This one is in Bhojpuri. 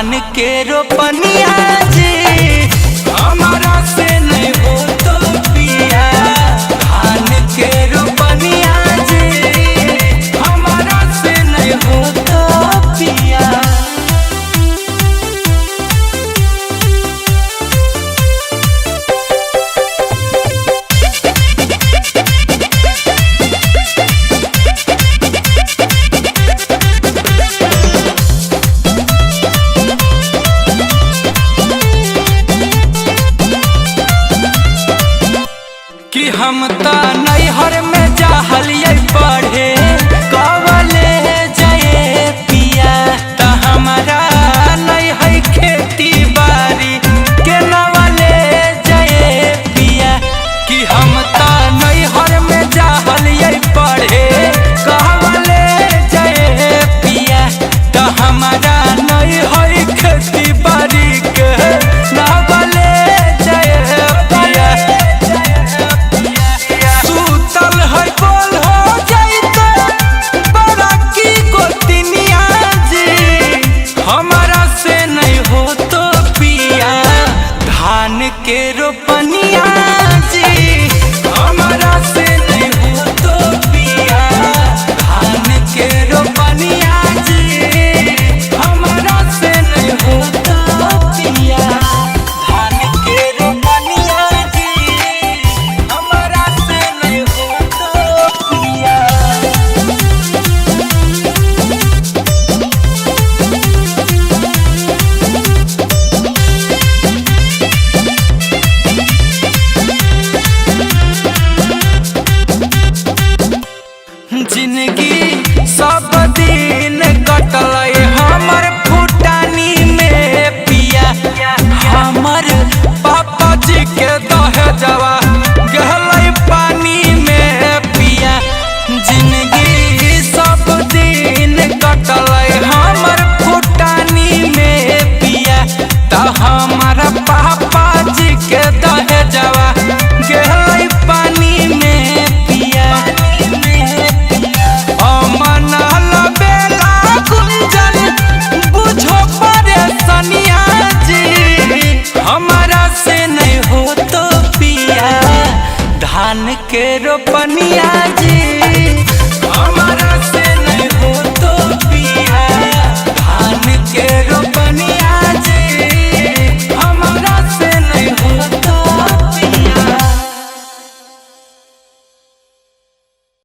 धान के रोपनिया जी हमारा से नहीं हो तो पिया। धान के रोपनिया जी हमारा से नहीं हो तो पिया। कि हम ता नैहर में जाहलिए पढ़े कवले जाए पिया। ता हमारा नहीं है खेती बाड़ी के नवले जाए पिया। कि हम ता नैहर में जाहलिए पढ़े कवले जाए पिया। ता हमारा नहीं है खेती बाड़ी के नवले जाए पिया। धान के रोपनिया जी हमारा से नहीं हो तो पिया। धान के रोपनिया जी हमारा से नहीं हो तो पिया। धान के रोपनिया जी हमारा से नहीं हो तो पिया। जिंदगी सब दिन कटल हमर फुटानी में पिया। हमर पापा जी के दहेजवा गहल पानी में पिया। जिंदगी सब दिन कटल हमर फुटानी में पिया। त हमारा पापा जी के दहेजवा गहल पानी में पिया। हमारा से नहीं हो तो पिया। धान के रोपनिया जी